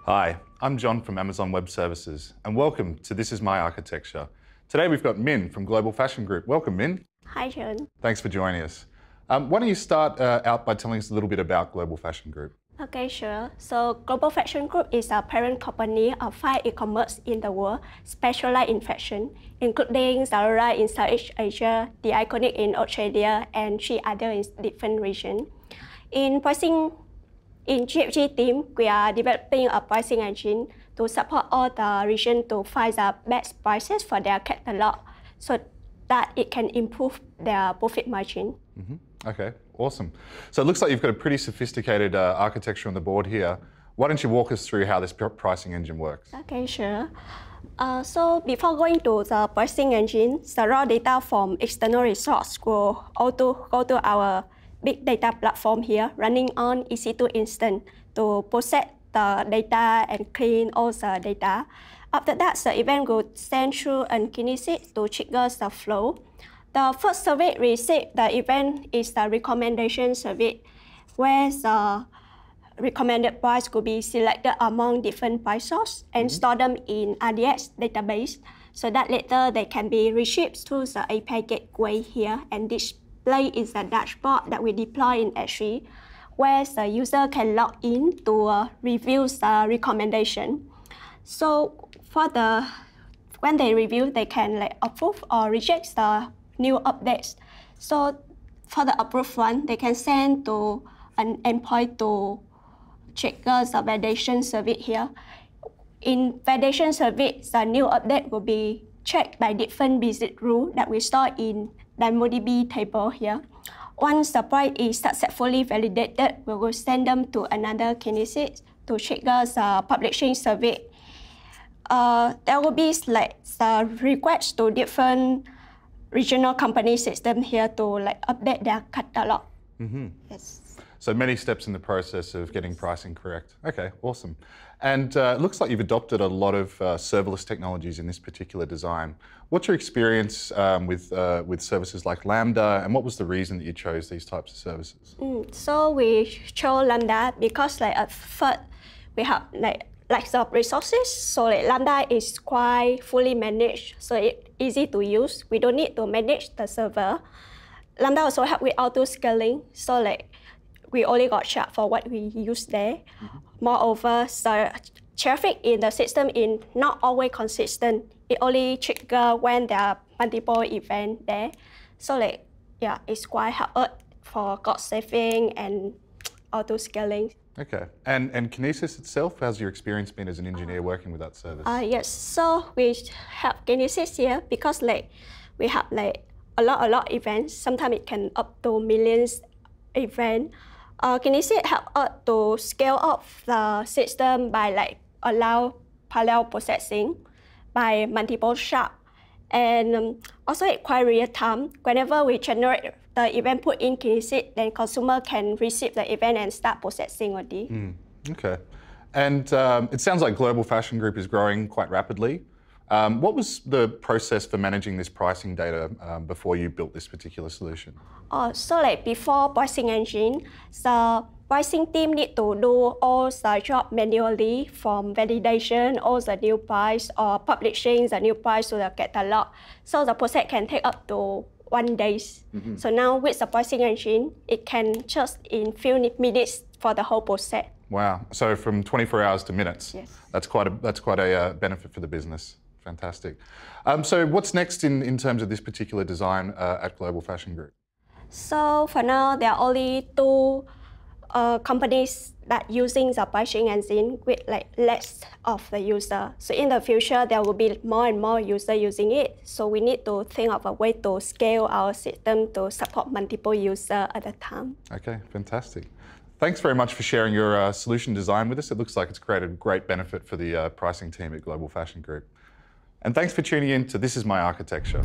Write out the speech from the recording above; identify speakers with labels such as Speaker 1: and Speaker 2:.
Speaker 1: Hi, I'm John from Amazon Web Services, and welcome to This Is My Architecture. Today we've got Minh from Global Fashion Group. Welcome, Minh.
Speaker 2: Hi, John.
Speaker 1: Thanks for joining us. Why don't you start out by telling us a little bit about Global Fashion Group?
Speaker 2: Okay, sure. So Global Fashion Group is a parent company of 5 e-commerce in the world, specialized in fashion, including Zara in Southeast Asia, The Iconic in Australia, and 3 others in different regions. In pricing, in GFG team, we are developing a pricing engine to support all the regions to find the best prices for their catalog so that it can improve their profit margin.
Speaker 1: Okay, awesome. So it looks like you've got a pretty sophisticated architecture on the board here. Why don't you walk us through how this pricing engine works?
Speaker 2: Okay, sure. So before going to the pricing engine, the raw data from external resource will go to our big data platform here, running on EC2 instance to process the data and clean all the data. After that, the event will send through an kinesis to trigger the flow. The first service received the event is the recommendation service, where the recommended price could be selected among different price sources and store them in RDS database, so that later they can be received through the API gateway here and display is the dashboard that we deploy in S3, where the user can log in to review the recommendation. So when they review, they can approve or reject the new updates. So for the approved one, they can send to an endpoint to trigger the validation service here. In validation service, the new update will be checked by different business rules that we store in DynamoDB table here. Once the price is successfully validated, we will send them to another kinesis to trigger the publishing service. There will be the request to different regional company system here to update their catalog. Yes.
Speaker 1: So many steps in the process of getting pricing correct. Okay, awesome. And it looks like you've adopted a lot of serverless technologies in this particular design. What's your experience with services like Lambda, and what was the reason that you chose these types of services?
Speaker 2: So we chose Lambda because at first we have lots of resources. So Lambda is quite fully managed, so it's easy to use. We don't need to manage the server. Lambda also help with auto scaling. So we only got charged for what we use there. Moreover, the traffic in the system is not always consistent. It only triggers when there are multiple events there. So it's quite hard for cost saving and auto scaling.
Speaker 1: Okay, and Kinesis itself, how's your experience been as an engineer working with that service?
Speaker 2: Yes, so we have Kinesis here because we have a lot of events. Sometimes it can up to millions events. Kinesis help us to scale up the system by allow parallel processing by multiple shards. And also it's quite real time. Whenever we generate the event put in Kinesis, then consumer can receive the event and start processing already.
Speaker 1: Okay. And it sounds like Global Fashion Group is growing quite rapidly. What was the process for managing this pricing data before you built this particular solution?
Speaker 2: So before pricing engine, the pricing team need to do all the job manually, from validation, all the new price, or publishing the new price to the catalog. So the process can take up to 1 day. So now with the pricing engine, it can just in few minutes for the whole process.
Speaker 1: Wow! So from 24 hours to minutes.
Speaker 2: Yes.
Speaker 1: That's quite a benefit for the business. Fantastic. So what's next in terms of this particular design at Global Fashion Group?
Speaker 2: So for now, there are only 2 companies that using the pricing engine with less of the user. So in the future, there will be more and more users using it. So we need to think of a way to scale our system to support multiple users at a time. Okay,
Speaker 1: fantastic. Thanks very much for sharing your solution design with us. It looks like it's created great benefit for the pricing team at Global Fashion Group. And thanks for tuning in to This Is My Architecture.